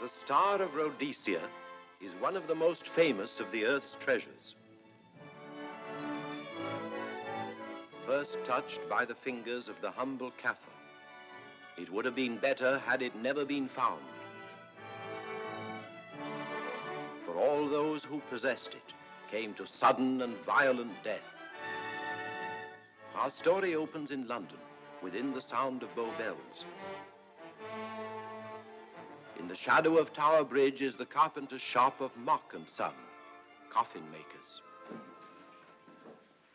Star of Rhodesia is one of the most famous of the Earth's treasures. First touched by the fingers of the humble Kaffir, it would have been better had it never been found. For all those who possessed it came to sudden and violent death. Our story opens in London, within the sound of Bow Bells. In the shadow of Tower Bridge is the carpenter's shop of Mock and Son, coffin makers.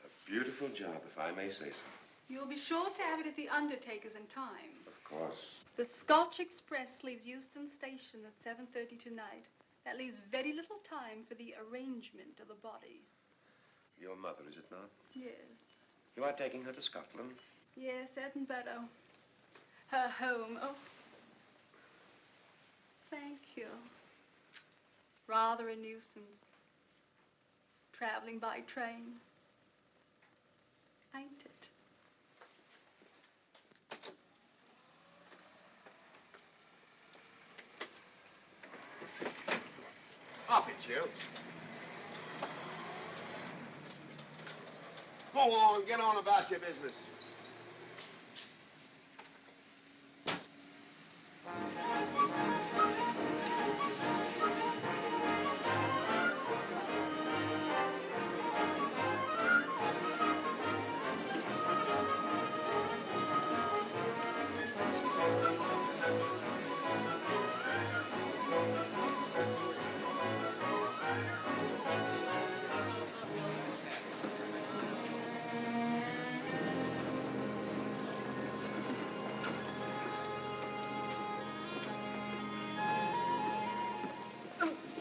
A beautiful job, if I may say so. You'll be sure to have it at the undertaker's in time. Of course. The Scotch Express leaves Euston Station at 7:30 tonight. That leaves very little time for the arrangement of the body. Your mother, is it not? Yes. You are taking her to Scotland? Yes, Edinburgh. Her home. Oh. Thank you. Rather a nuisance. Traveling by train. Ain't it? Up it, you. Go on, get on about your business.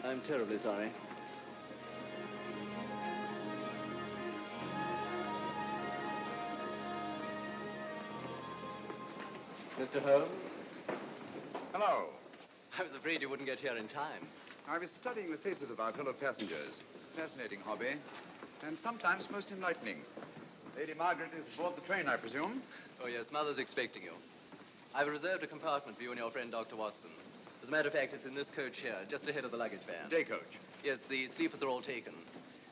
I'm terribly sorry. Mr. Holmes? Hello. I was afraid you wouldn't get here in time. I was studying the faces of our fellow passengers. Fascinating hobby, and sometimes most enlightening. Lady Margaret is aboard the train, I presume? Oh, yes, Mother's expecting you. I've reserved a compartment for you and your friend, Dr. Watson. As a matter of fact, it's in this coach here, just ahead of the luggage van. Day coach? Yes, the sleepers are all taken.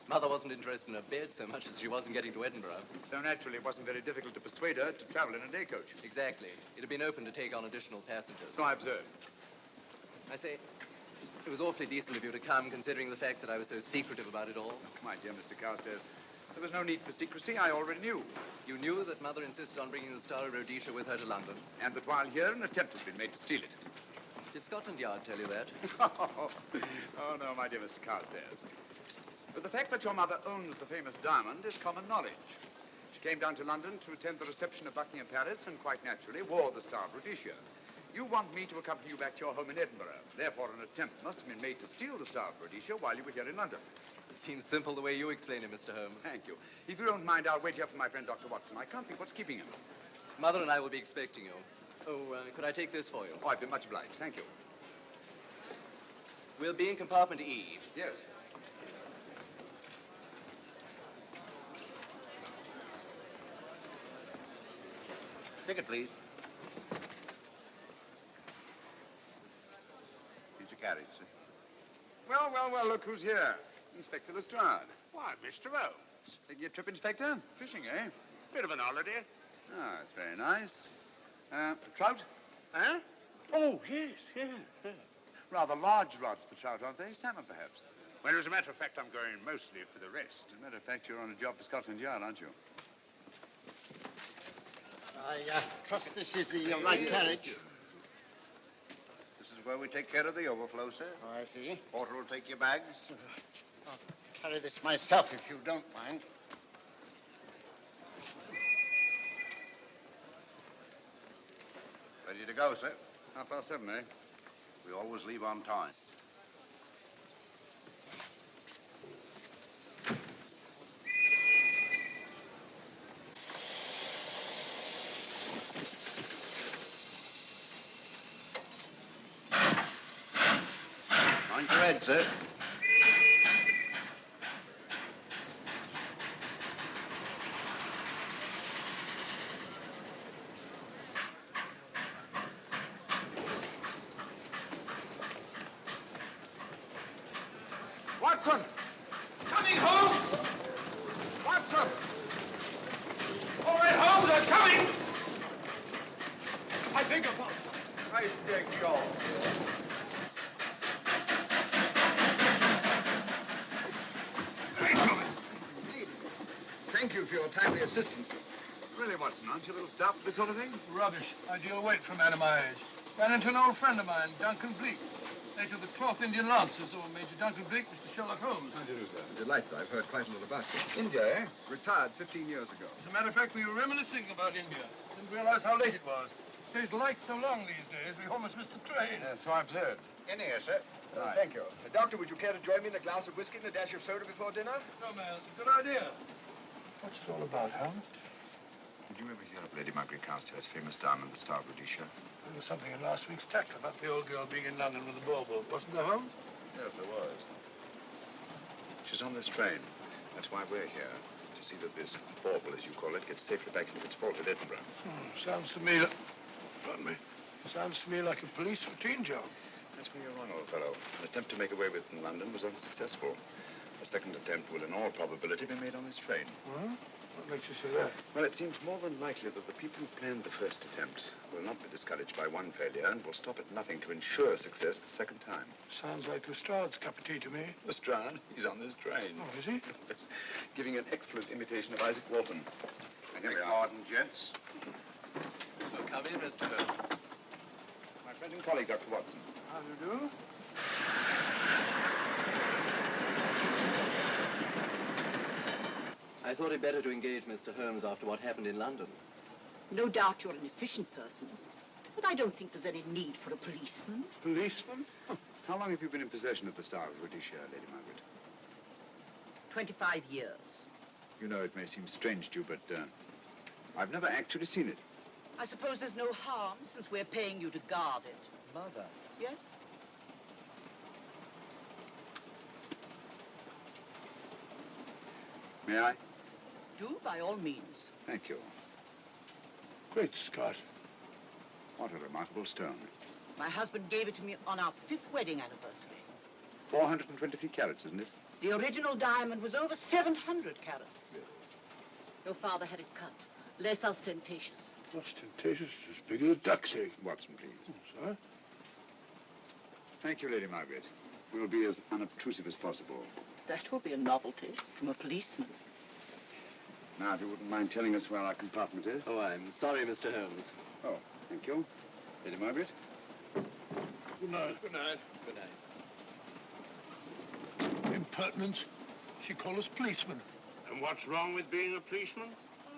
Mother wasn't interested in a bed so much as she was in getting to Edinburgh. So naturally, it wasn't very difficult to persuade her to travel in a day coach. Exactly. It had been open to take on additional passengers. So I observed. I say, it was awfully decent of you to come, considering the fact that I was so secretive about it all. Oh, my dear Mr. Carstairs, there was no need for secrecy. I already knew. You knew that Mother insisted on bringing the Star of Rhodesia with her to London? And that while here, an attempt has been made to steal it. Did Scotland Yard tell you that? Oh, no, my dear Mr. Carstairs. But the fact that your mother owns the famous diamond is common knowledge. She came down to London to attend the reception of Buckingham Palace and quite naturally wore the Star of Rhodesia. You want me to accompany you back to your home in Edinburgh. Therefore, an attempt must have been made to steal the Star of Rhodesia while you were here in London. It seems simple the way you explain it, Mr. Holmes. Thank you. If you don't mind, I'll wait here for my friend, Dr. Watson. I can't think what's keeping him. Mother and I will be expecting you. Oh, could I take this for you? Oh, I've been much obliged. Thank you. We'll be in compartment E. Yes. Ticket, please. Here's your carriage, sir. Well, well, well, look who's here. Inspector Lestrade. Why, Mr. Holmes. Taking a trip, Inspector? Fishing, eh? Bit of an holiday. Ah, that's very nice. Trout? Huh? Oh, yes, yeah. Rather large rods for trout, aren't they? Salmon, perhaps? Well, as a matter of fact, I'm going mostly for the rest. As a matter of fact, you're on a job for Scotland Yard, aren't you? I trust this is the right carriage. This is where we take care of the overflow, sir. Oh, I see. Porter will take your bags. I'll carry this myself if you don't mind. Ready to go, sir? 7:30, eh? We always leave on time. Mind your head, sir. Watson! Coming, Holmes! Watson! All right, Holmes, I'm coming! I beg your pardon. I beg your Thank you for your timely assistance. Really, Watson, aren't you a little stout for this sort of thing? Rubbish. Ideal weight for a man of my age. Ran into an old friend of mine, Duncan Bleak. Late of the Cloth Indian Lancers, or Major Duncan Bleak, Mr. Sherlock Holmes. How do you do, sir? Delighted. I've heard quite a lot about you. India, eh? Retired 15 years ago. As a matter of fact, we were reminiscing about India. Didn't realize how late it was. Stays light so long these days, we almost missed the train. So I've heard. In here, sir. Right. Thank you. Doctor, would you care to join me in a glass of whiskey and a dash of soda before dinner? No, man, it's a good idea. What's it all about, Holmes? Did you ever hear of Lady Margaret Carstairs' famous diamond, the Star of Rhodesia? There was something in last week's text about the old girl being in London with a bauble, wasn't there, Holmes? Yes, there was. She's on this train. That's why we're here. To see that this bauble, as you call it, gets safely back into its vault at Edinburgh. Sounds to me... Pardon me. Sounds to me like a police routine job. That's where you're wrong, old fellow. An attempt to make away with it in London was unsuccessful. The second attempt will, in all probability, be made on this train. Well, what makes you say that? Well, it seems more than likely that the people who planned the first attempt will not be discouraged by one failure and will stop at nothing to ensure success the second time. Sounds like Lestrade's cup of tea to me. Lestrade, he's on this train. Oh, is he? Giving an excellent imitation of Isaac Walton. Now, here we are. Pardon, gents. So come in, Mr. Holmes. My friend and colleague, Dr. Watson. How do you do? I thought it better to engage Mr. Holmes after what happened in London. No doubt you're an efficient person, but I don't think there's any need for a policeman. Policeman? How long have you been in possession of the Star of Rhodesia, Lady Margaret? 25 years. You know, it may seem strange to you, but I've never actually seen it. I suppose there's no harm since we're paying you to guard it. Mother. Yes? May I? Do, by all means. Thank you. Great Scott. What a remarkable stone. My husband gave it to me on our 5th wedding anniversary. 423 carats, isn't it? The original diamond was over 700 carats. Yes. Your father had it cut, less ostentatious. Ostentatious, as big as a duck's egg. Watson, please. Oh, sir? Thank you, Lady Margaret. We'll be as unobtrusive as possible. That will be a novelty from a policeman. Now, if you wouldn't mind telling us where our compartment is. Oh, I'm sorry, Mr. Holmes. Oh, thank you. Lady Margaret? Good night. Good night. Good night. Impertinence. She called us policemen. And what's wrong with being a policeman?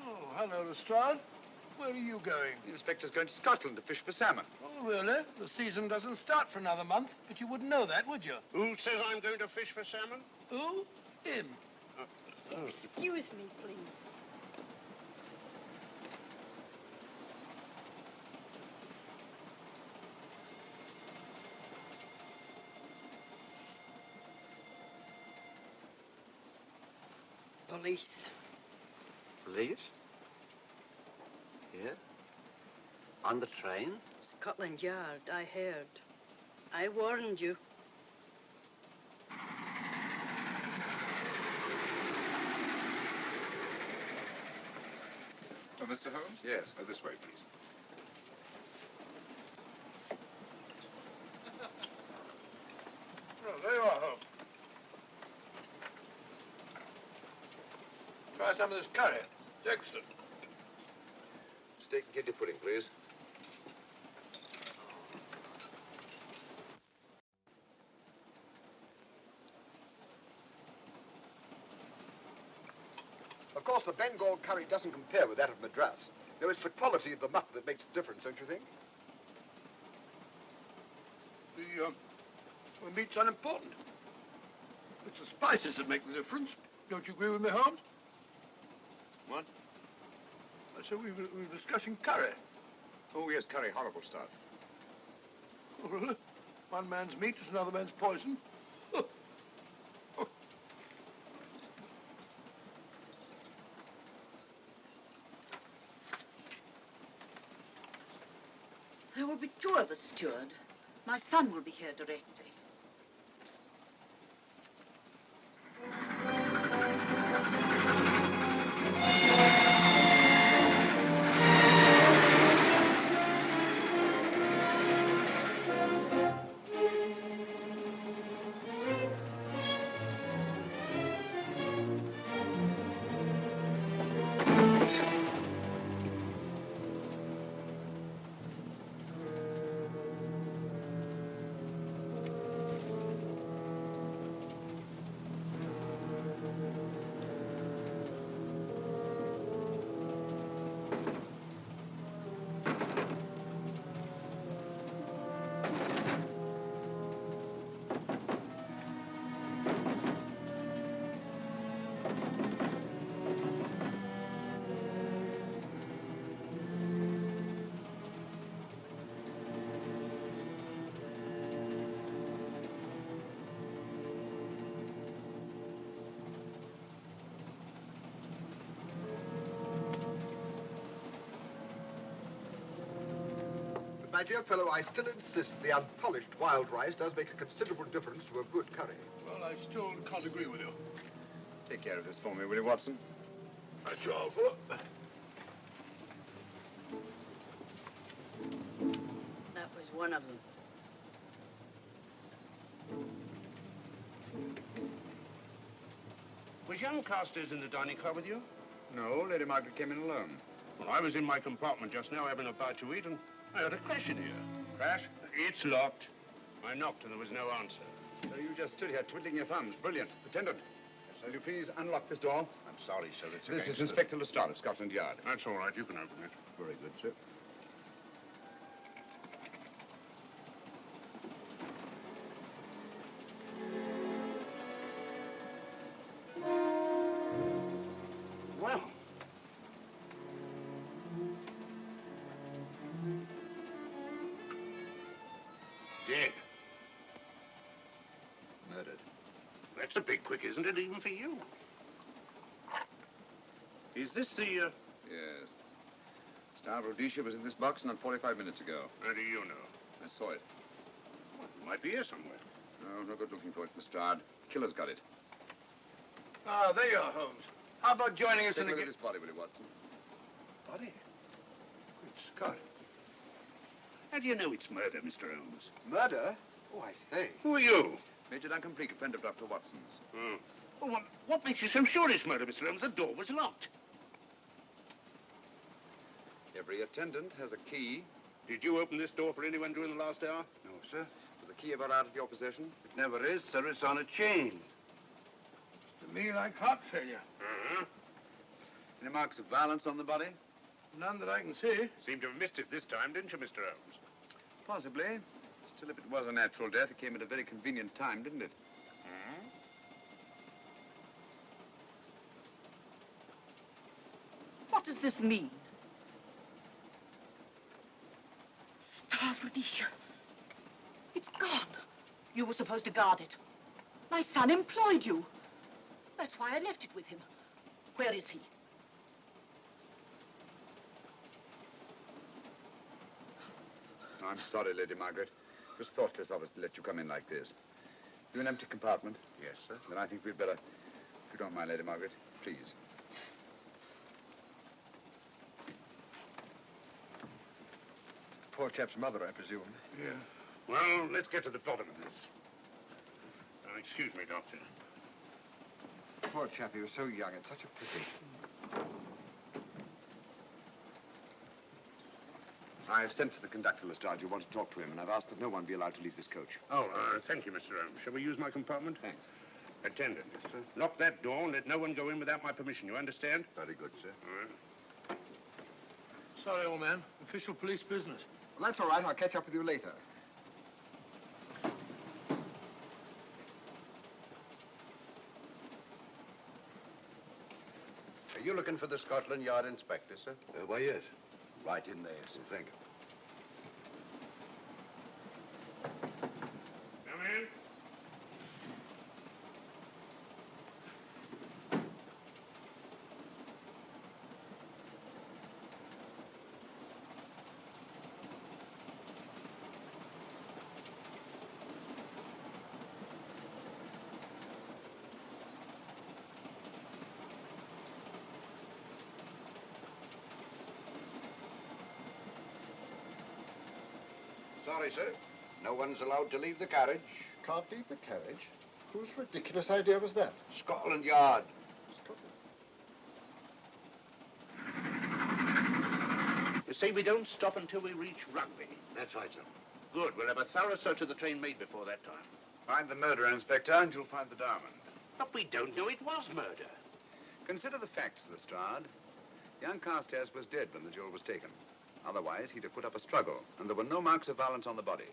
Oh, hello, Lestrade. Where are you going? The inspector's going to Scotland to fish for salmon. Oh, really? The season doesn't start for another month, but you wouldn't know that, would you? Who says I'm going to fish for salmon? Who? Him. Excuse me, please. Police. Police? Here? On the train? Scotland Yard, I heard. I warned you. Oh, Mr. Holmes? Yes. This way, please. Oh, there you are, Holmes. Try some of this curry. It's excellent. Steak and kidney pudding, please. Of course, the Bengal curry doesn't compare with that of Madras. No, it's the quality of the mutton that makes the difference, don't you think? The meat's unimportant. It's the spices that make the difference. Don't you agree with me, Holmes? What? I said we were discussing curry. Oh, yes, curry. Horrible stuff. Oh, really? One man's meat is another man's poison. There will be 2 of us, steward. My son will be here directly. my dear fellow, I still insist the unpolished wild rice does make a considerable difference to a good curry. Well, I still can't agree with you. Take care of this for me, will you, Watson? That's your fault. That was one of them. Was young Carstairs in the dining car with you? No, Lady Margaret came in alone. Well, I was in my compartment just now having a bite to eat, and I heard a crash in here. Crash? It's locked. I knocked and there was no answer. So you just stood here twiddling your thumbs. Brilliant. Attendant, will you please unlock this door? I'm sorry, sir. It's This is Inspector Lestrade of Scotland Yard. That's all right. You can open it. very good, sir. Well. Dead. Murdered. That's a bit quick, isn't it, even for you? Is this the, Yes. Star of Rhodesia was in this box not 45 minutes ago. How do you know? I saw it. Well, it might be here somewhere. No, no good looking for it, Lestrade. Killer's got it. Ah, there you are, Holmes. How about joining us Take in a look the... at this body, will you, Watson? Body? Good Scott. How do you know it's murder, Mr. Holmes? Murder? Oh, I say. Who are you? Major Duncan Bleak, a friend of Dr. Watson's. Oh. Well, what makes you so sure it's murder, Mr. Holmes? The door was locked. Every attendant has a key. Did you open this door for anyone during the last hour? No, sir. Was the key ever out of your possession? It never is, sir. It's on a chain. To me, like heart failure. Uh-huh. Any marks of violence on the body? None that I can see. Seemed to have missed it this time, didn't you, Mr. Holmes? Possibly. Still, if it was a natural death, it came at a very convenient time, didn't it? Hmm? What does this mean? Star of Rhodesia. It's gone. You were supposed to guard it. My son employed you. That's why I left it with him. Where is he? I'm sorry, Lady Margaret. It was thoughtless of us to let you come in like this. You an empty compartment? Yes, sir. Then I think we'd better, if you don't mind, Lady Margaret, please. The poor chap's mother, I presume. Yeah. Well, let's get to the bottom of this. Excuse me, Doctor. Poor chap, he was so young. It's such a pity. I've sent for the conductor, Lestrade. You want to talk to him, and I've asked that no one be allowed to leave this coach. Oh, thank you, Mr. Holmes. Shall we use my compartment? Thanks. Attendant, sir. Lock that door and let no one go in without my permission. You understand? Very good, sir. All right. Sorry, old man. Official police business. Well, that's all right. I'll catch up with you later. Are you looking for the Scotland Yard inspector, sir? Why, yes. Right in there, sir. Thank you. Come in. Sorry, sir. No one's allowed to leave the carriage. Can't leave the carriage? Whose ridiculous idea was that? Scotland Yard. You say we don't stop until we reach Rugby. That's right, sir. Good. We'll have a thorough search of the train made before that time. Find the murderer, Inspector, and you'll find the diamond. But we don't know it was murder. Consider the facts, Lestrade. Young Carstairs was dead when the jewel was taken. Otherwise, he'd have put up a struggle, and there were no marks of violence on the body.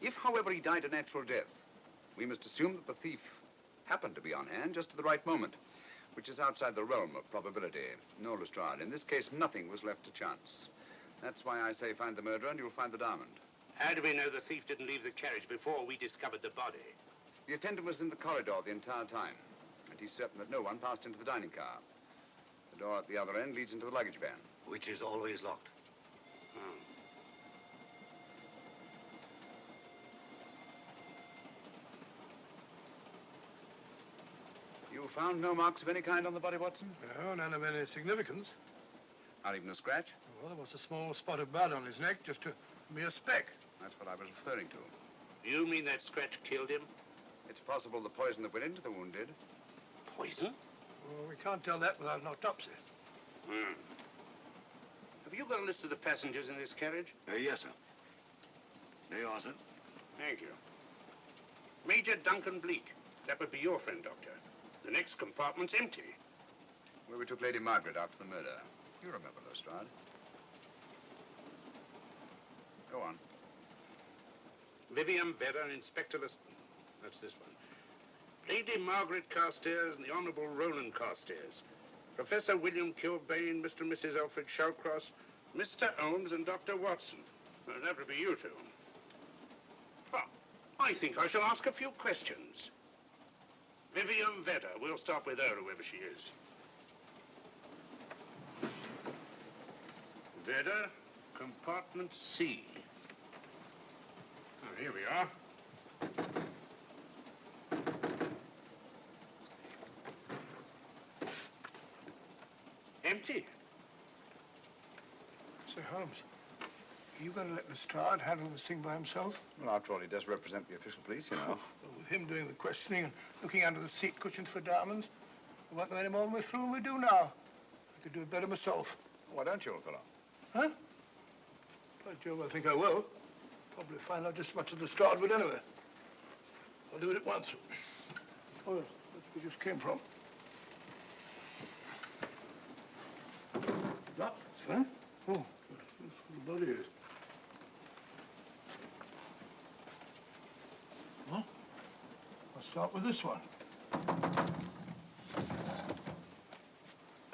If, however, he died a natural death, we must assume that the thief happened to be on hand just at the right moment, which is outside the realm of probability. No, Lestrade, in this case, nothing was left to chance. That's why I say find the murderer and you'll find the diamond. How do we know the thief didn't leave the carriage before we discovered the body? The attendant was in the corridor the entire time, and he's certain that no one passed into the dining car. The door at the other end leads into the luggage van. Which is always locked. found no marks of any kind on the body, Watson? No, none of any significance. Not even a scratch? Well, there was a small spot of blood on his neck, just a mere speck. That's what I was referring to. You mean that scratch killed him? It's possible the poison that went into the wound did. Poison? Well, we can't tell that without an autopsy. Hmm. Have you got a list of the passengers in this carriage? Yes, sir. There you are, sir. Thank you. Major Duncan Bleak. That would be your friend, Doctor. The next compartment's empty. Where we took Lady Margaret out for the murder. You remember, Lestrade. Go on. Vivian Vedder, Inspector That's this one. Lady Margaret Carstairs and the Honourable Roland Carstairs. Professor William Kilbane, Mr. and Mrs. Alfred Shawcross, Mr. Holmes and Dr. Watson. Well, that would be you two. Well, I think I shall ask a few questions. Vivian Vedder. We'll start with her, whoever she is. Vedder, compartment C. Oh, here we are. Empty. Sir Holmes, are you going to let Lestrade handle this thing by himself? Well, after all, he does represent the official police, you know. Well, with him doing the questioning and looking under the seat cushions for diamonds, we won't know any more when we're through than we do now. I could do it better myself. Why don't you, old fellow? Huh? By Jove, I think I will. Probably find out just as much as Lestrade would anyway. I'll do it at once. Oh, yes, that's where we just came from. That, sir? Oh, that's where the body is. Huh? I'll start with this one.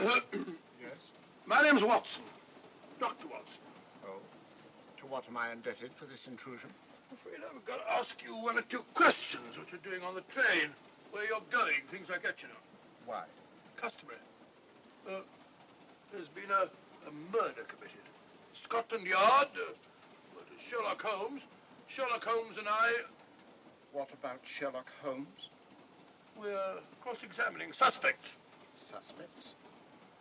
Yes? My name's Watson. Dr. Watson. Oh. To what am I indebted for this intrusion? I'm afraid I've got to ask you one or two questions. What you're doing on the train, where you're going, things like that, you know. Why? Customary. There's been a murder committed. Scotland Yard, Sherlock Holmes. Sherlock Holmes and I... What about Sherlock Holmes? We're cross-examining suspects. Suspects?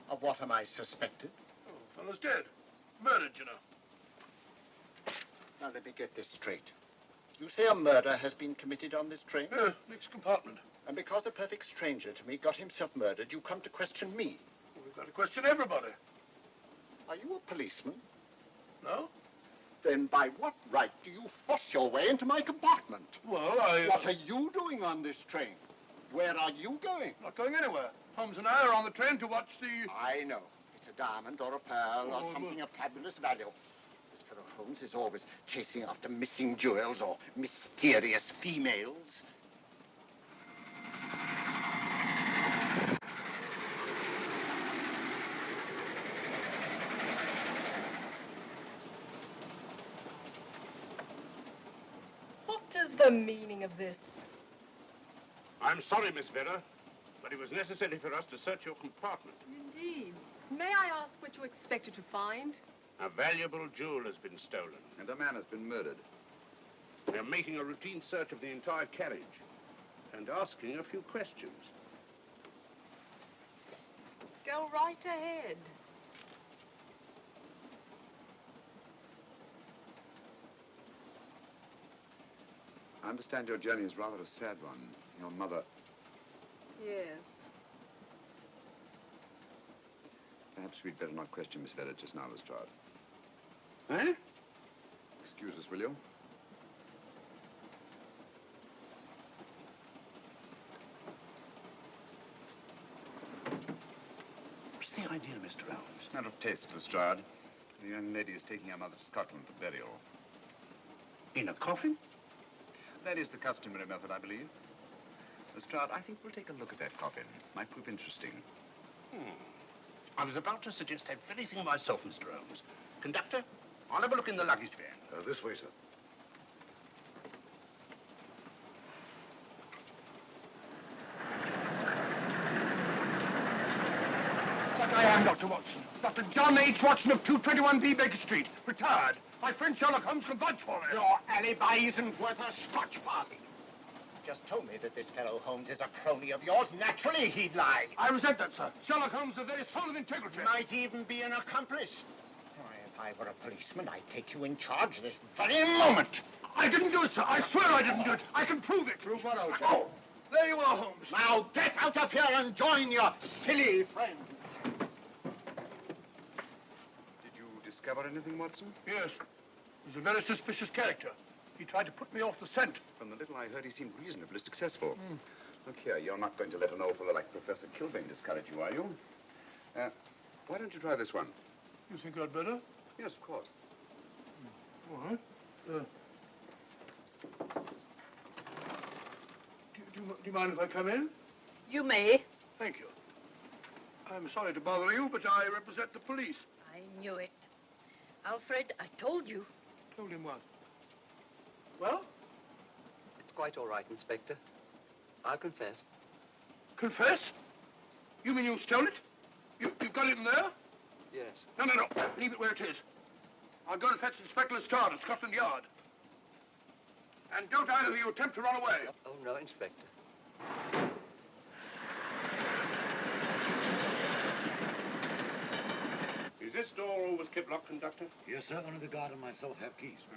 Of what am I suspected? Oh, the fellow's dead. Murdered, you know. Now, let me get this straight. You say a murder has been committed on this train? Next compartment. And because a perfect stranger to me got himself murdered, you come to question me? Well, we've got to question everybody. Are you a policeman? No? Then by what right do you force your way into my compartment? Well, What are you doing on this train? Where are you going? Not going anywhere. Holmes and I are on the train to watch the... I know. It's a diamond or a pearl or something of fabulous value. This fellow Holmes is always chasing after missing jewels or mysterious females. What is the meaning of this? I'm sorry, Miss Vedder, but it was necessary for us to search your compartment. Indeed. May I ask what you expected to find? A valuable jewel has been stolen. And a man has been murdered. We are making a routine search of the entire carriage and asking a few questions. Go right ahead. I understand your journey is rather a sad one. Your mother... Yes. Perhaps we'd better not question Miss Vedder just now, Lestrade. Eh? Excuse us, will you? What's the idea, Mr. Holmes? Matter of taste, Lestrade. The young lady is taking her mother to Scotland for burial. In a coffin? That is the customary method, I believe. Lestrade, I think we'll take a look at that coffin. Might prove interesting. I was about to suggest that very thing myself, Mr. Holmes. Conductor, I'll have a look in the luggage van. This way, sir. But I am Dr. Watson. Dr. John H. Watson of 221B Baker Street, retired. My friend Sherlock Holmes can vouch for me. Your alibi isn't worth a Scotch farthing. just told me that this fellow Holmes is a crony of yours. Naturally, he'd lie. I resent that, sir. Sherlock Holmes, the very soul of integrity. Might even be an accomplice. Why, if I were a policeman, I'd take you in charge this very moment. I didn't do it, sir. I swear I didn't do it. I can prove it. Prove what, old chap? Oh, there you are, Holmes. Now get out of here and join your silly friend. Did you discover anything, Watson? Yes. He's a very suspicious character. He tried to put me off the scent. From the little I heard, he seemed reasonably successful. Look here, you're not going to let an old fellow like Professor Kilbane discourage you, are you? Why don't you try this one? You think I'd better? Yes, of course. All right. Do you mind if I come in? You may. Thank you. I'm sorry to bother you, but I represent the police. I knew it. Alfred, I told you. Told him what? Well? It's quite all right, Inspector. I'll confess. Confess? You mean you stole it? You've got it in there? Yes. No. Leave it where it is. I'll go and fetch Inspector Lestrade at Scotland Yard. And don't either of you attempt to run away. Oh, no, Inspector. Is this door always kept locked, Conductor? Yes, sir. Only the guard and myself have keys.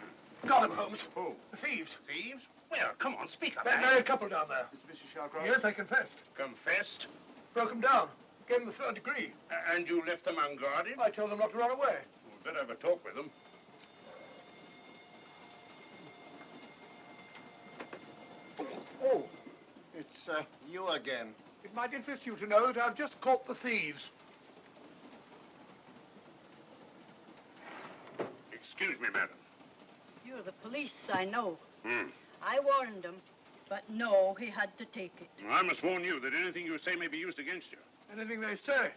Got him, Holmes. Who? The thieves. Thieves? Where? Come on, speak up. That married couple down there. Mr. Sherlock? Yes, they confessed. Confessed? Broke them down. Gave them the third degree. And you left them unguarded? I told them not to run away. We'd better have a talk with them. Oh, it's you again. It might interest you to know that I've just caught the thieves. Excuse me, madam. You're the police, I know. I warned him, but no, he had to take it. I must warn you that anything you say may be used against you. Anything they say.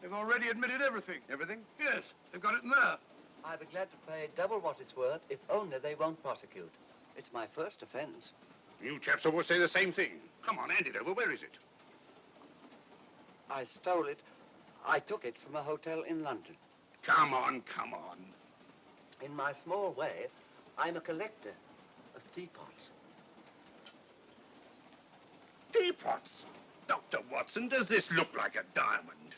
They've already admitted everything. Everything? Yes, they've got it in there. I'd be glad to pay double what it's worth if only they won't prosecute. It's my first offense. You chaps always say the same thing. Come on, hand it over. Where is it? I stole it. I took it from a hotel in London. Come on, come on. In my small way, I'm a collector of teapots. Teapots? Dr. Watson, does this look like a diamond?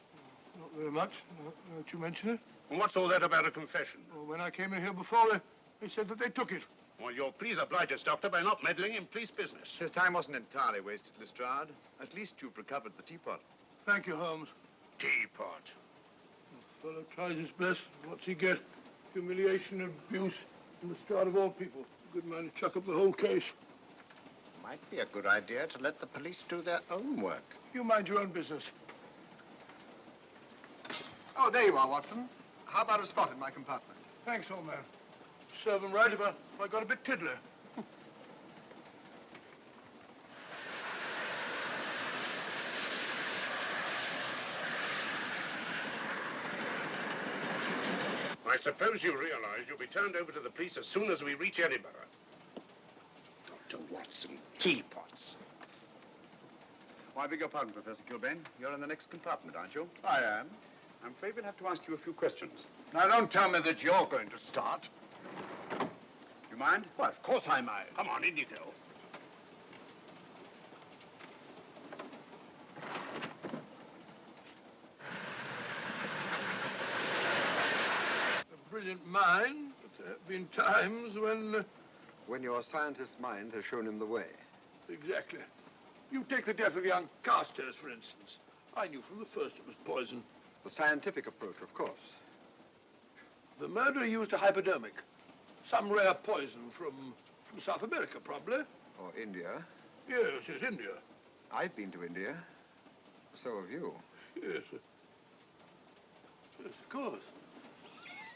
Not very much, now that you mention it. And what's all that about a confession? Well, when I came in here before, they said that they took it. Well, you'll please oblige us, Doctor, by not meddling in police business. His time wasn't entirely wasted, Lestrade. At least you've recovered the teapot. Thank you, Holmes. Teapot. The fellow tries his best. What's he get? Humiliation, abuse, and the start of all people. A good man to chuck up the whole case. Might be a good idea to let the police do their own work. You mind your own business. Oh, there you are, Watson. How about a spot in my compartment? Thanks, old man. Serve him right if I got a bit tiddly. I suppose you realize you'll be turned over to the police as soon as we reach Edinburgh. Dr. Watson, teapots. Oh, I beg your pardon, Professor Kilbane. You're in the next compartment, aren't you? I am. I'm afraid we'll have to ask you a few questions. Now, don't tell me that you're going to start. You mind? Well, of course I mind. Come on, in you go. A brilliant mind, but there have been times when... When your scientist's mind has shown him the way. Exactly. You take the death of young Carstairs, for instance. I knew from the first it was poison. The scientific approach, of course. The murderer used a hypodermic. Some rare poison from South America, probably. Or India. Yes, India. I've been to India. So have you. Yes. Yes, of course.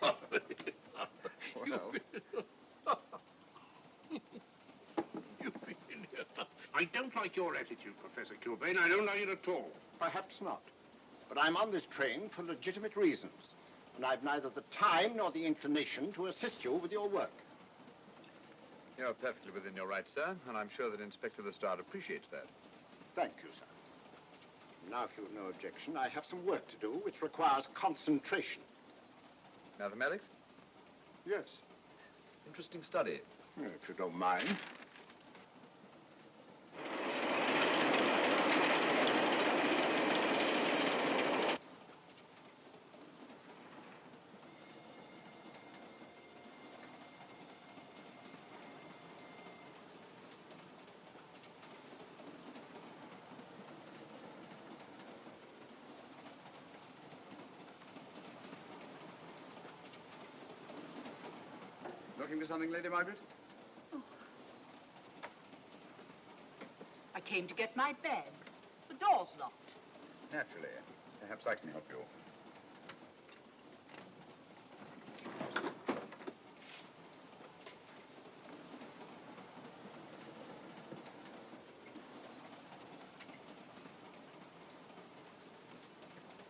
Well, You've been in here. I don't like your attitude, Professor Kilbane. I don't like it at all. Perhaps not. But I'm on this train for legitimate reasons. And I've neither the time nor the inclination to assist you with your work. You're perfectly within your rights, sir, and I'm sure that Inspector Lestrade appreciates that. Thank you, sir. Now, if you've no objection, I have some work to do which requires concentration. Mathematics? Yes. Interesting study. If you don't mind. Looking for something, Lady Margaret? I came to get my bag. The door's locked. Naturally. Perhaps I can help you.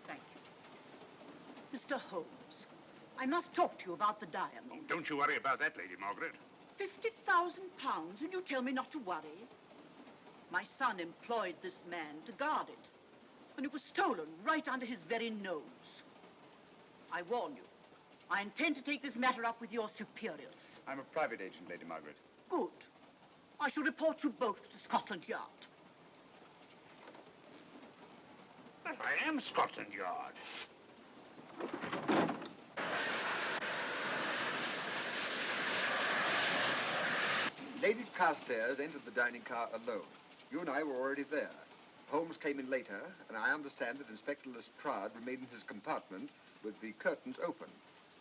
Thank you. Mr. Holmes, I must talk to you about the diamond. Oh, don't you worry about that, Lady Margaret. £50,000, and you tell me not to worry? My son employed this man to guard it, and it was stolen right under his very nose. I warn you, I intend to take this matter up with your superiors. I'm a private agent, Lady Margaret. Good. I shall report you both to Scotland Yard. But I am Scotland Yard. Lady Carstairs entered the dining car alone. You and I were already there. Holmes came in later, and I understand that Inspector Lestrade remained in his compartment with the curtains open,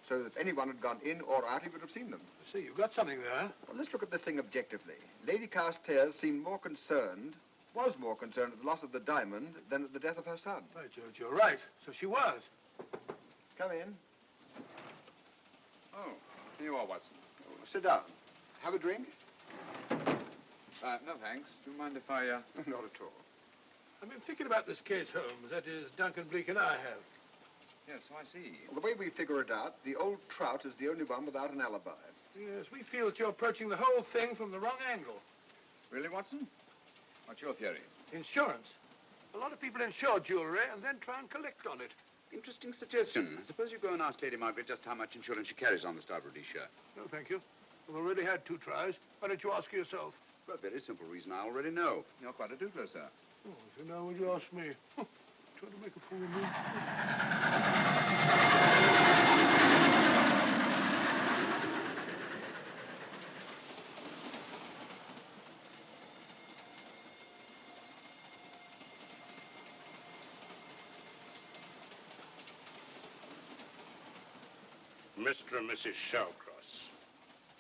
so that if anyone had gone in or out, he would have seen them. See, you've got something there. Well, let's look at this thing objectively. Lady Carstairs seemed more concerned at the loss of the diamond than at the death of her son. Right, George, you're right. So she was. Come in. Oh, here you are, Watson. Oh, sit down. Have a drink? No, thanks. Do you mind if I, Not at all. I've been thinking about this case, Holmes. That is, Duncan Bleak and I have. Yes, so I see. Well, the way we figure it out, the old trout is the only one without an alibi. Yes, we feel that you're approaching the whole thing from the wrong angle. Really, Watson? What's your theory? Insurance. A lot of people insure jewelry and then try and collect on it. Interesting suggestion. Suppose you go and ask Lady Margaret just how much insurance she carries on the Star of Rhodesia. No, thank you. We've already had 2 tries. Why don't you ask her yourself? For a very simple reason. I already know. You're quite a doodler, sir. Oh, if you know, would you ask me? Trying to make a fool of me. Mr. and Mrs. Shallcross.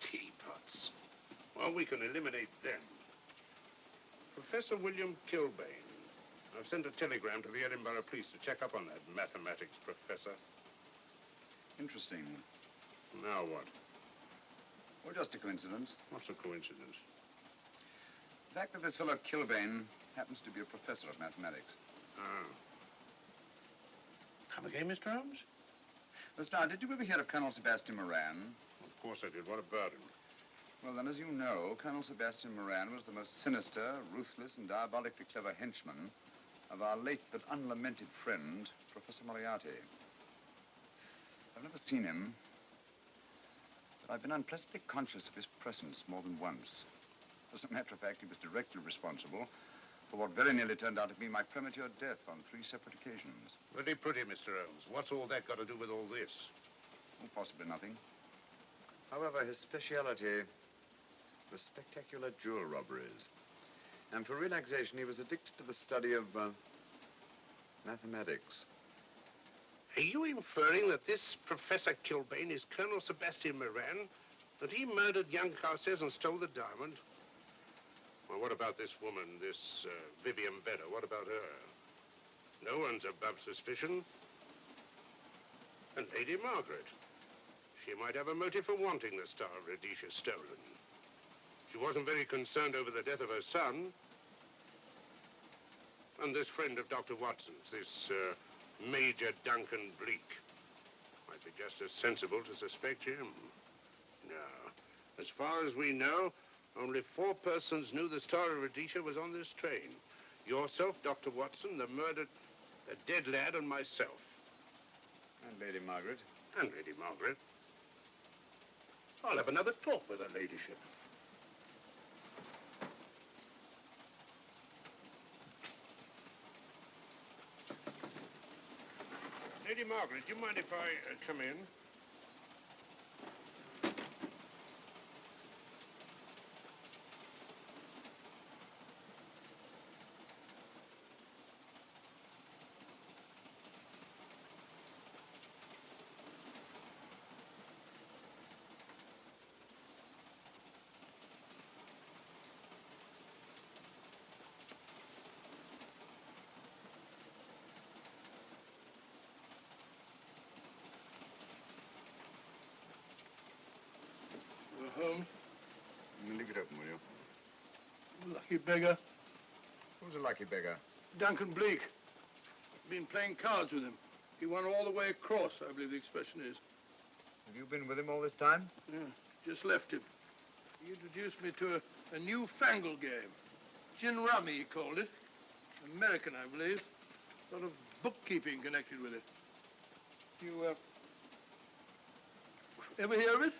Teapots. Well, we can eliminate them. Professor William Kilbane. I've sent a telegram to the Edinburgh police to check up on that mathematics professor. Interesting. Now what? Well, just a coincidence. What's a coincidence? The fact that this fellow Kilbane happens to be a professor of mathematics. Ah. Come again, Mr. Holmes? Lestrade, did you ever hear of Colonel Sebastian Moran? Of course I did. What about him? Well, then, as you know, Colonel Sebastian Moran was the most sinister, ruthless, and diabolically clever henchman of our late but unlamented friend, Professor Moriarty. I've never seen him, but I've been unpleasantly conscious of his presence more than once. As a matter of fact, he was directly responsible for what very nearly turned out to be my premature death on 3 separate occasions. Pretty pretty, Mr. Holmes. What's all that got to do with all this? Oh, possibly nothing. However, his speciality was spectacular jewel robberies. And for relaxation, he was addicted to the study of mathematics. Are you inferring that this Professor Kilbane is Colonel Sebastian Moran? That he murdered young Carstairs and stole the diamond? Well, what about this woman, this Vivian Vedder? What about her? No one's above suspicion. And Lady Margaret. She might have a motive for wanting the Star of Rhodesia stolen. She wasn't very concerned over the death of her son. And this friend of Dr. Watson's, this Major Duncan Bleak, might be just as sensible to suspect him. No. As far as we know, only 4 persons knew the Star of Rhodesia was on this train. Yourself, Dr. Watson, the dead lad, and myself. And Lady Margaret. And Lady Margaret. I'll have another talk with her ladyship. Lady Margaret, do you mind if I come in? Holmes. Leave it open, will you? Lucky beggar. Who's a lucky beggar? Duncan Bleak. Been playing cards with him. He won all the way across, I believe the expression is. Have you been with him all this time? Yeah, just left him. He introduced me to a newfangled game. Gin rummy, he called it. American, I believe. A lot of bookkeeping connected with it. You, ever hear of it?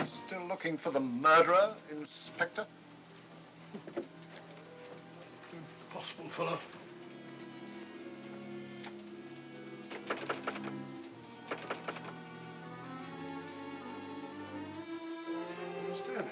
Still looking for the murderer, Inspector? Impossible, fellow. I understand it.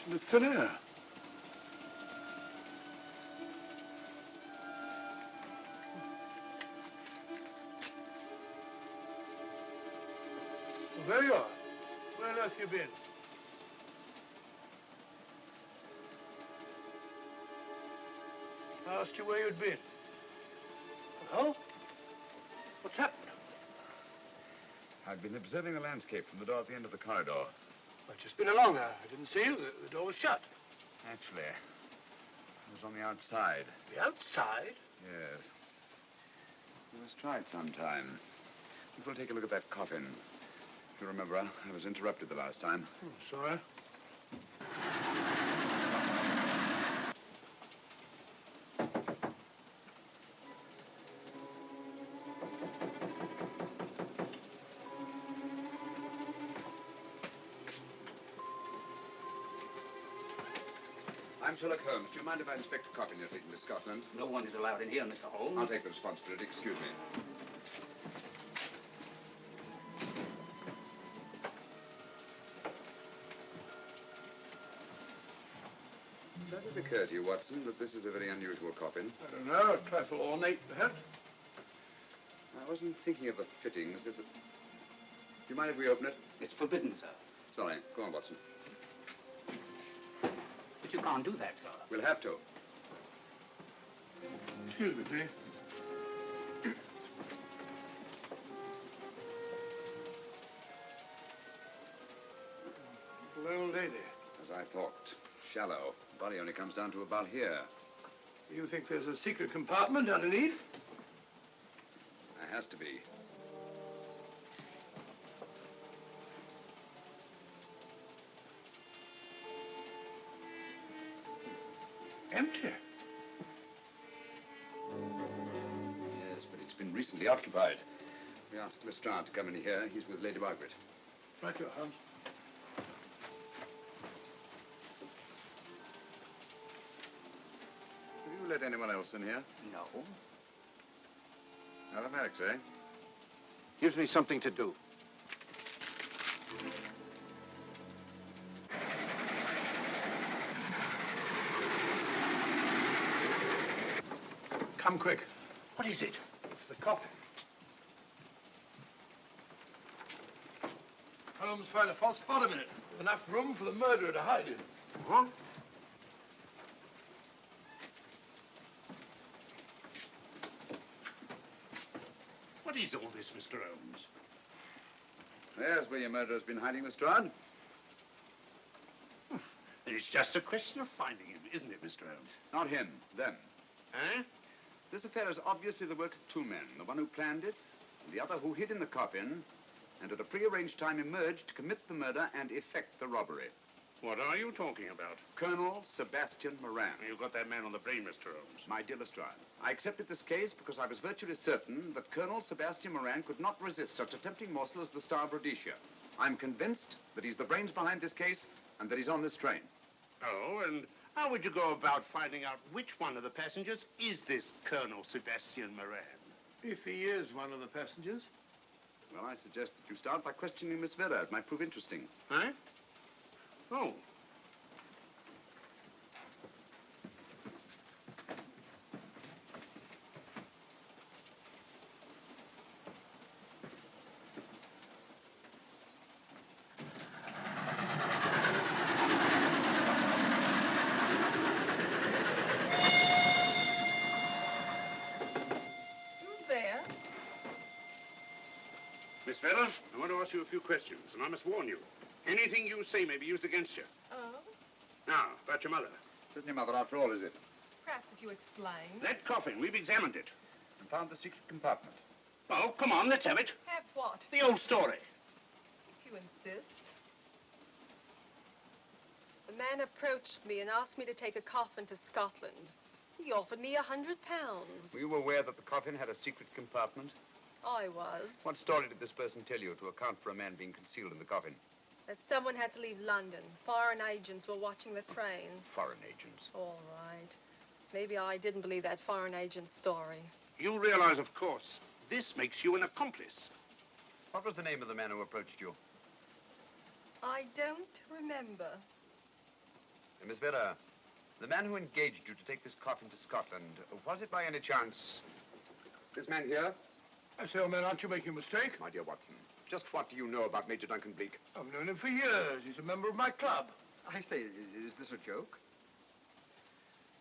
In the thin air. Well, there you are. Where on earth you been? I asked you where you'd been. Well, what's happened? I've been observing the landscape from the door at the end of the corridor. I've just been along there. I didn't see you. The door was shut. Actually, I was on the outside. The outside? Yes. We must try it sometime. We'll take a look at that coffin. If you remember, I was interrupted the last time. Sorry. I'm Sherlock Holmes. Do you mind if I inspect a coffin you're taking to Scotland? No one is allowed in here, Mr. Holmes. I'll take the responsibility. Excuse me. Does it occur to you, Watson, that this is a very unusual coffin? I don't know. A trifle ornate, perhaps. I wasn't thinking of the fittings. Do you mind if we open it? It's forbidden, sir. Sorry. Go on, Watson. But you can't do that, sir. We'll have to. Excuse me, please. Little old lady. As I thought. Shallow. Body only comes down to about here. You think there's a secret compartment underneath? There has to be. Empty. Yes, but it's been recently occupied. We asked Lestrade to come in here. He's with Lady Margaret. Right, your Holmes. Have you let anyone else in here? No. Mathematics, eh? Gives me something to do. Come quick. What is it? It's the coffin. Holmes found a false bottom in it, with enough room for the murderer to hide in. Huh? What is all this, Mr. Holmes? There's where your murderer's been hiding, Lestrade. It's just a question of finding him, isn't it, Mr. Holmes? Not him, them. Eh? This affair is obviously the work of two men, the one who planned it, and the other who hid in the coffin, and at a prearranged time emerged to commit the murder and effect the robbery. What are you talking about? Colonel Sebastian Moran. You got that man on the brain, Mr. Holmes. My dear Lestrade, I accepted this case because I was virtually certain that Colonel Sebastian Moran could not resist such a tempting morsel as the Star of Rhodesia. I'm convinced that he's the brains behind this case and that he's on this train. Oh, and how would you go about finding out which one of the passengers is this Colonel Sebastian Moran? If he is one of the passengers. Well, I suggest that you start by questioning Miss Vera. It might prove interesting. Eh? Oh. Who's there? Miss Vera, I want to ask you a few questions, and I must warn you. Anything you say may be used against you. Oh? Now, about your mother. It isn't your mother after all, is it? Perhaps if you explain. That coffin, we've examined it. And found the secret compartment. Oh, come on, let's have it. Have what? The old story. If you insist. The man approached me and asked me to take a coffin to Scotland. He offered me £100. Were you aware that the coffin had a secret compartment? I was. What story did this person tell you to account for a man being concealed in the coffin? That someone had to leave London. Foreign agents were watching the trains. Foreign agents. All right. Maybe I didn't believe that foreign agent story. You realize, of course, this makes you an accomplice. What was the name of the man who approached you? I don't remember. Miss Vera, the man who engaged you to take this coffin to Scotland, was it by any chance this man here? I say, old man, aren't you making a mistake? My dear Watson, just what do you know about Major Duncan Bleak? I've known him for years. He's a member of my club. I say, is this a joke?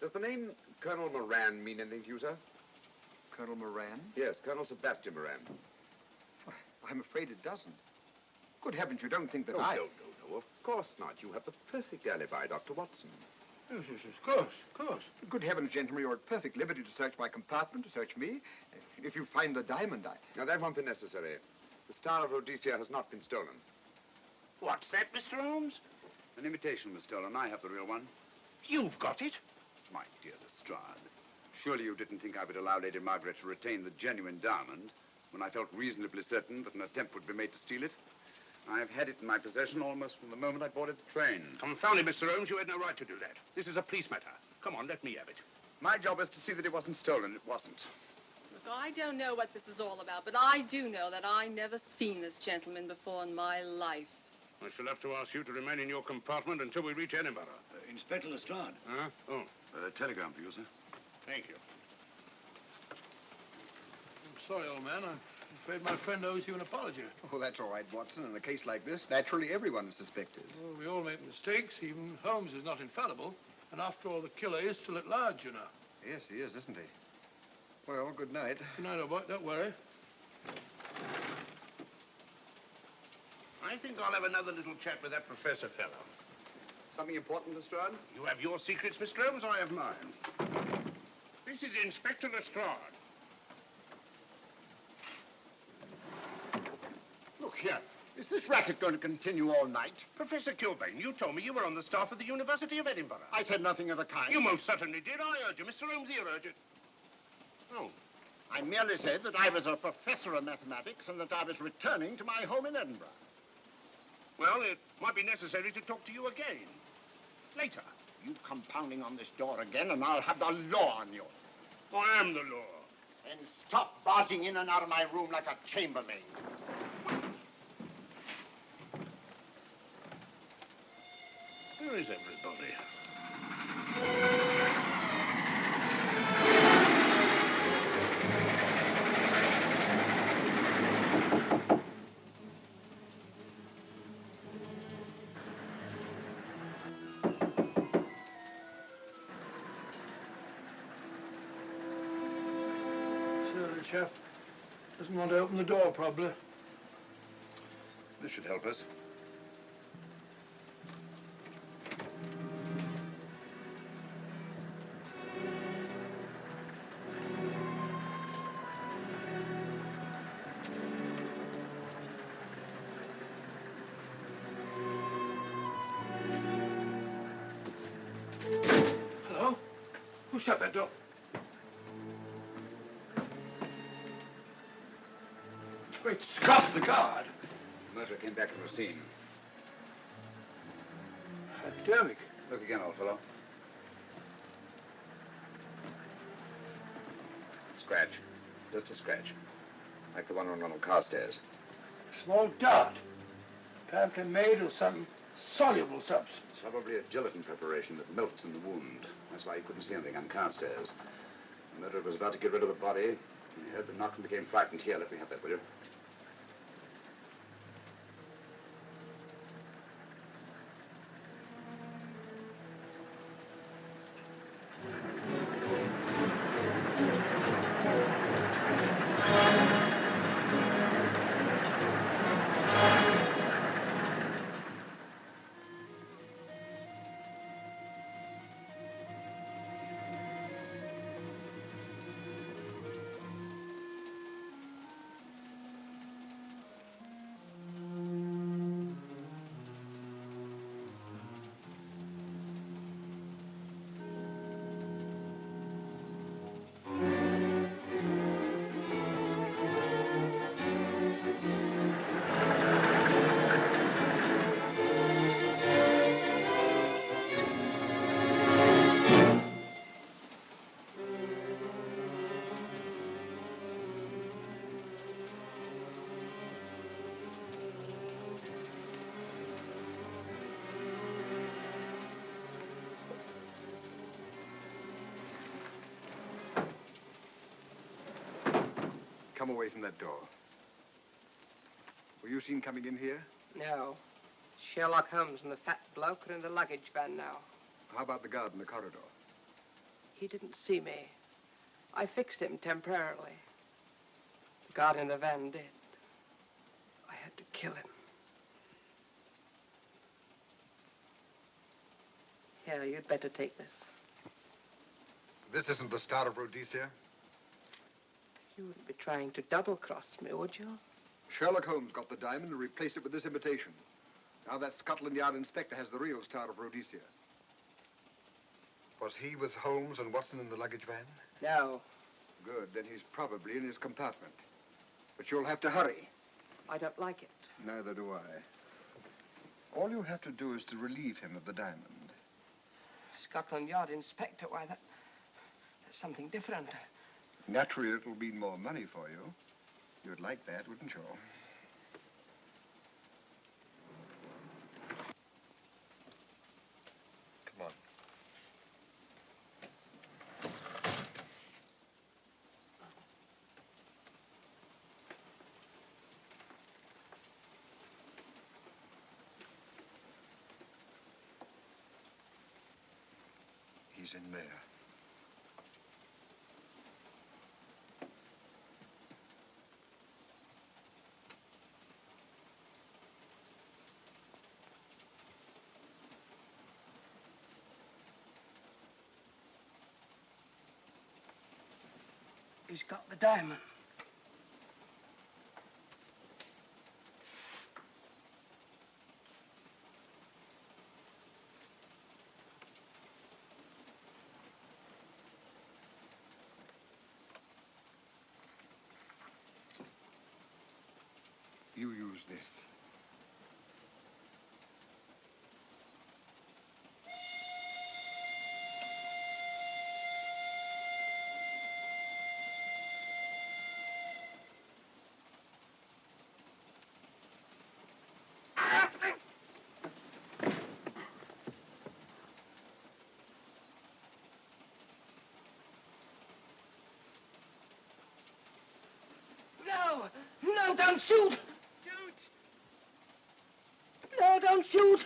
Does the name Colonel Moran mean anything to you, sir? Colonel Moran? Yes, Colonel Sebastian Moran. Why, I'm afraid it doesn't. Good heavens, you don't think that No, I... no, of course not. You have the perfect alibi, Dr. Watson. Yes, of course, of course. Good heavens, gentlemen, you're at perfect liberty to search my compartment, to search me. If you find the diamond, Now, that won't be necessary. The Star of Rhodesia has not been stolen. What's that, Mr. Holmes? An imitation was stolen. I have the real one. You've got it? My dear Lestrade, surely you didn't think I would allow Lady Margaret to retain the genuine diamond when I felt reasonably certain that an attempt would be made to steal it? I've had it in my possession almost from the moment I boarded the train. Confound it, Mr. Holmes, you had no right to do that. This is a police matter. Come on, let me have it. My job was to see that it wasn't stolen. It wasn't. Look, I don't know what this is all about, but I do know that I never seen this gentleman before in my life. I shall have to ask you to remain in your compartment until we reach Edinburgh. Inspector Lestrade. Huh? Oh. Telegram for you, sir. Thank you. I'm sorry, old man. I'm afraid my friend owes you an apology. Oh, that's all right, Watson. In a case like this, naturally everyone is suspected. Well, we all make mistakes. Even Holmes is not infallible. And after all, the killer is still at large, you know. Yes, he is, isn't he? Well, good night. Good night, old boy. Don't worry. I think I'll have another little chat with that professor fellow. Something important, Lestrade? You have your secrets, Mr. Holmes, I have mine. This is Inspector Lestrade. Look here. Is this racket going to continue all night? Professor Kilbane, you told me you were on the staff of the University of Edinburgh. I said nothing of the kind. You most certainly did. I urge you. Mr. Holmes here urged it. Oh, I merely said that I was a professor of mathematics and that I was returning to my home in Edinburgh. Well, it might be necessary to talk to you again. Later. You come pounding on this door again and I'll have the law on you. I am the law. Then stop barging in and out of my room like a chambermaid. Where is everybody? Surly chap doesn't want to open the door, probably. This should help us. Hello? Who shut that door? Great Scott, the guard. The murderer came back to the scene. Academic. Look again, old fellow. Scratch. Just a scratch. Like the one on one of the car stairs. Small dart. Apparently made of some soluble substance. It's probably a gelatin preparation that melts in the wound. That's why you couldn't see anything on car stairs. The murderer was about to get rid of the body. He heard the knock and became frightened. Here, let me have that, will you? Come away from that door. Were you seen coming in here? No. Sherlock Holmes and the fat bloke are in the luggage van now. How about the guard in the corridor? He didn't see me. I fixed him temporarily. The guard in the van did. I had to kill him. Here, you'd better take this. This isn't the Star of Rhodesia? You wouldn't be trying to double-cross me, would you? Sherlock Holmes got the diamond and replaced it with this imitation. Now that Scotland Yard inspector has the real Star of Rhodesia. Was he with Holmes and Watson in the luggage van? No. Good, then he's probably in his compartment. But you'll have to hurry. I don't like it. Neither do I. All you have to do is to relieve him of the diamond. Scotland Yard inspector, why, that's something different. Naturally, it'll mean more money for you. You'd like that, wouldn't you? Come on. He's in there. He's got the diamond. Who's this? No! No, don't shoot! Don't! No, don't shoot!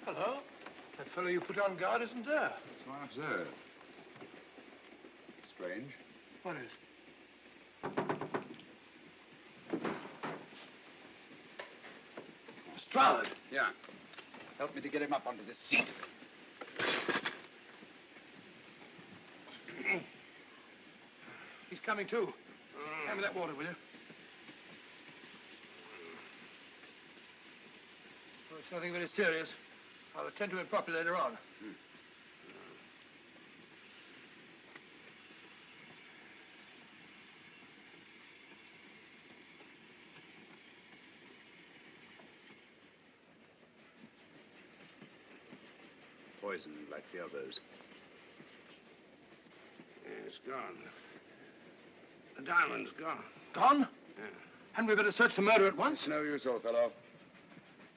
Hello? That fellow you put on guard isn't there. So I observed. Strange. What is? Lestrade! Yeah. Help me to get him up onto this seat. He's coming too. Hand me that water, will you? Well, it's nothing very serious. I'll attend to it properly later on. Poisoned like the others. Yeah, it's gone. The diamond's gone. Gone? Yeah. Hadn't we better search the murder at once? It's no use, old fellow.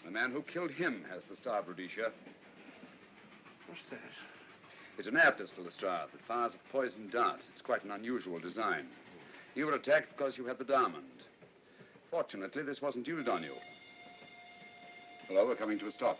The man who killed him has the Star of Rhodesia. What's that? It's an air pistol, Lestrade, that fires a poisoned dart. It's quite an unusual design. You were attacked because you had the diamond. Fortunately, this wasn't used on you. Hello, we're coming to a stop.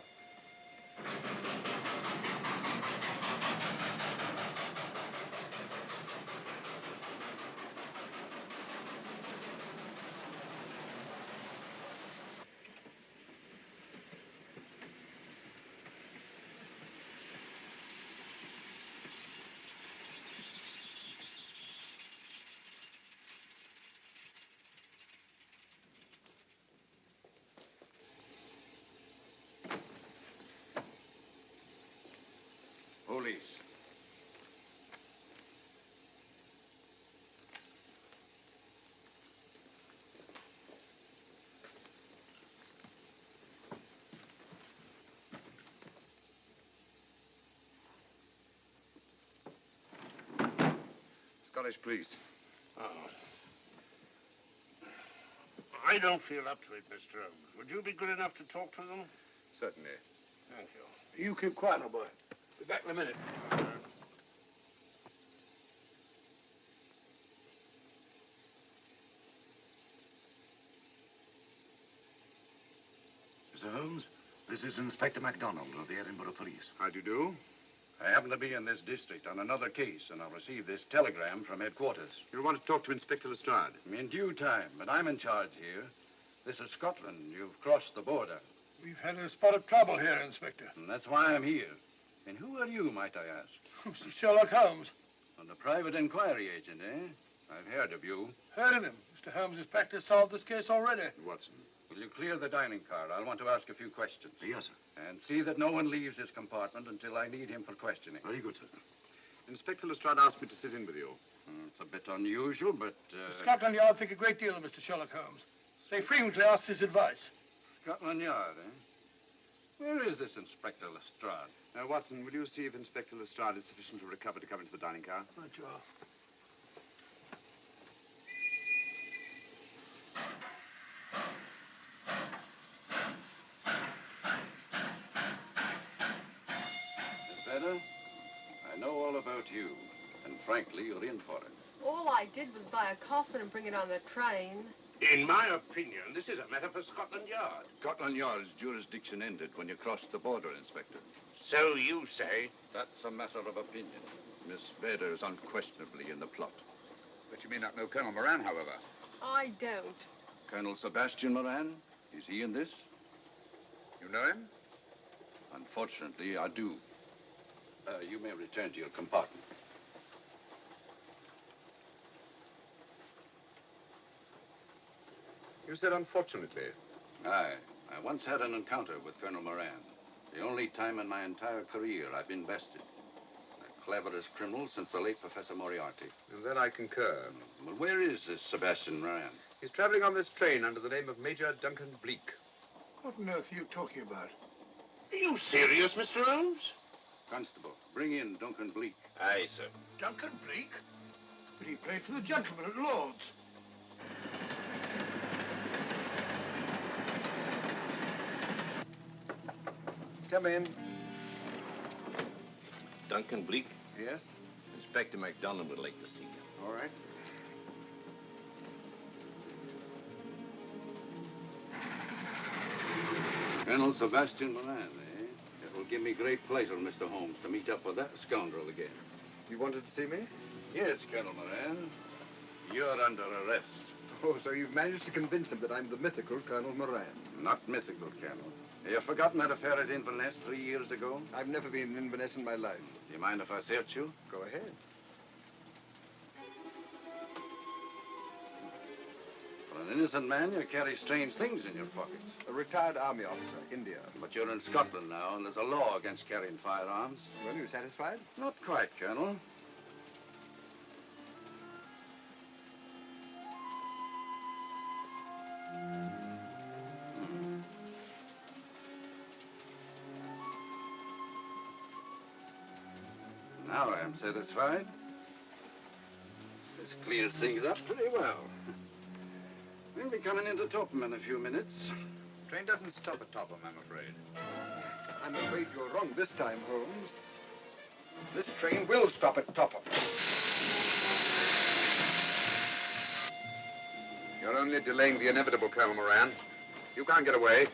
Police. Scottish police. Oh. I don't feel up to it, Mr. Holmes. Would you be good enough to talk to them? Certainly. Thank you. You keep quiet, old boy. Be back in a minute. Mr. Holmes, this is Inspector MacDonald of the Edinburgh Police. How do you do? I happen to be in this district on another case, and I'll receive this telegram from headquarters. You'll want to talk to Inspector Lestrade. In due time, but I'm in charge here. This is Scotland. You've crossed the border. We've had a spot of trouble here, Inspector. And that's why I'm here. And who are you, might I ask? Mr. Sherlock Holmes. And the private inquiry agent, eh? I've heard of you. Heard of him. Mr. Holmes has practically solved this case already. Watson. Will you clear the dining car? I'll want to ask a few questions. Yes, sir. And see that no one leaves his compartment until I need him for questioning. Very good, sir. Inspector Lestrade asked me to sit in with you. It's a bit unusual, but... Scotland Yard think a great deal of Mr. Sherlock Holmes. They frequently ask his advice. Scotland Yard, eh? Where is this Inspector Lestrade? Watson, will you see if Inspector Lestrade is sufficiently recovered to come into the dining car? Right, you are. Better? I know all about you, and frankly, you're in for it. All I did was buy a coffin and bring it on the train. In my opinion, this is a matter for Scotland Yard. Scotland Yard's jurisdiction ended when you crossed the border, Inspector. So you say? That's a matter of opinion. Miss Vader is unquestionably in the plot. But you may not know Colonel Moran, however. I don't. Colonel Sebastian Moran, is he in this? You know him? Unfortunately, I do. You may return to your compartment. You said unfortunately. Aye. I once had an encounter with Colonel Moran. The only time in my entire career I've been bested. The cleverest criminal since the late Professor Moriarty. And that I concur. Well, where is this Sebastian Moran? He's traveling on this train under the name of Major Duncan Bleak. What on earth are you talking about? Are you serious, Mr. Holmes? Constable, bring in Duncan Bleak. Aye, sir. Duncan Bleak? But he played for the gentleman at Lord's. Come in. Duncan Bleak? Yes? Inspector MacDonald would like to see you. All right. Colonel Sebastian Moran, eh? It will give me great pleasure, Mr. Holmes, to meet up with that scoundrel again. You wanted to see me? Yes, Colonel Moran. You're under arrest. Oh, so you've managed to convince him that I'm the mythical Colonel Moran. Not mythical, Colonel. Have you forgotten that affair at Inverness 3 years ago? I've never been in Inverness in my life. Do you mind if I search you? Go ahead. For an innocent man, you carry strange things in your pockets. A retired army officer, India. But you're in Scotland now, and there's a law against carrying firearms. Well, you satisfied? Not quite, Colonel. Now I am satisfied. This clears things up pretty well. We'll be coming into Topham in a few minutes. The train doesn't stop at Topham, I'm afraid. I'm afraid you're wrong this time, Holmes. This train will stop at Topham. You're only delaying the inevitable, Colonel Moran. You can't get away.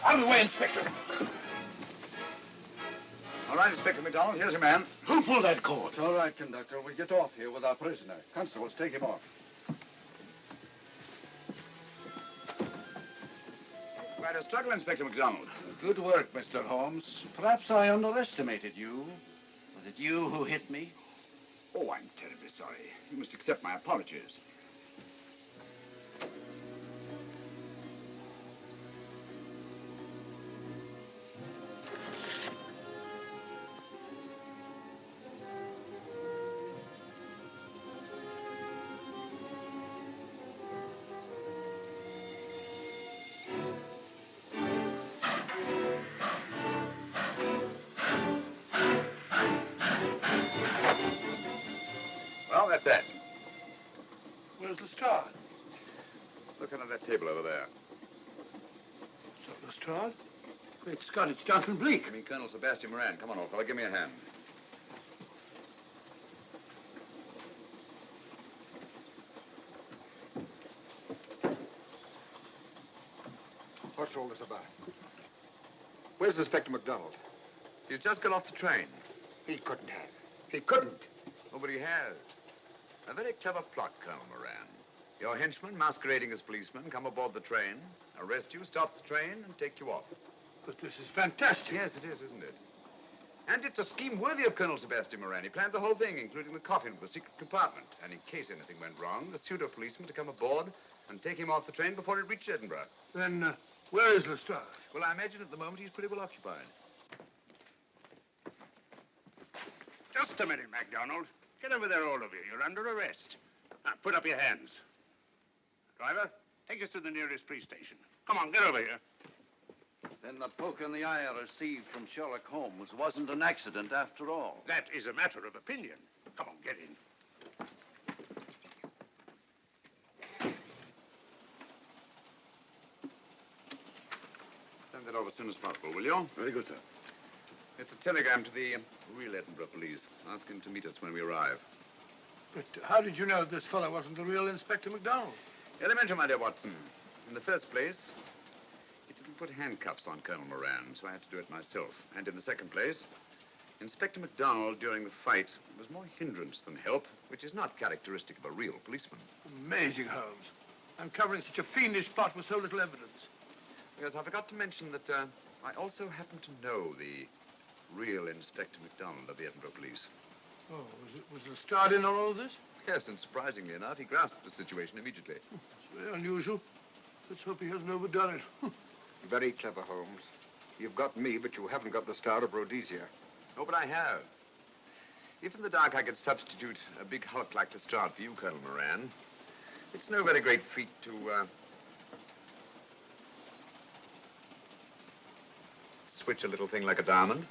Out of the way, Inspector. All right, Inspector MacDonald, here's your man. Who pulled that cord? It's all right, conductor. We'll get off here with our prisoner. Constables, take him off. Quite a struggle, Inspector MacDonald. Good work, Mr. Holmes. Perhaps I underestimated you. Was it you who hit me? Oh, I'm terribly sorry. You must accept my apologies. Well, that's that. Where's Lestrade? Look under that table over there. Is that Lestrade? Great Scott, it's Duncan Bleak. I mean, Colonel Sebastian Moran. Come on, old fella, give me a hand. What's all this about? Where's Inspector MacDonald? He's just got off the train. He couldn't have. He couldn't. Nobody has. A very clever plot, Colonel Moran. Your henchmen, masquerading as policemen, come aboard the train, arrest you, stop the train, and take you off. But this is fantastic. Yes, it is, isn't it? And it's a scheme worthy of Colonel Sebastian Moran. He planned the whole thing, including the coffin with the secret compartment. And in case anything went wrong, the pseudo-policeman to come aboard and take him off the train before it reached Edinburgh. Then, where is Lestrade? Well, I imagine at the moment he's pretty well occupied. Just a minute, MacDonald. Get over there, all of you. You're under arrest. Now, put up your hands. Driver, take us to the nearest police station. Come on, get over here. Then the poke in the eye I received from Sherlock Holmes wasn't an accident after all. That is a matter of opinion. Come on, get in. Send that over as soon as possible, will you? Very good, sir. It's a telegram to the real Edinburgh police. Ask him to meet us when we arrive. But how did you know this fellow wasn't the real Inspector MacDonald? Elementary, my dear Watson. In the first place, he didn't put handcuffs on Colonel Moran, so I had to do it myself. And in the second place, Inspector MacDonald during the fight was more hindrance than help, which is not characteristic of a real policeman. Amazing, Holmes. Uncovering such a fiendish plot with so little evidence. Yes, I forgot to mention that I also happen to know the real Inspector MacDonald of the Edinburgh Police. Oh, was Lestrade in on all this? Yes, and surprisingly enough, he grasped the situation immediately. It's very unusual. Let's hope he hasn't overdone it. Very clever, Holmes. You've got me, but you haven't got the Star of Rhodesia. Oh, but I have. If in the dark I could substitute a big hulk like Lestrade for you, Colonel Moran, it's no very great feat to, switch a little thing like a diamond.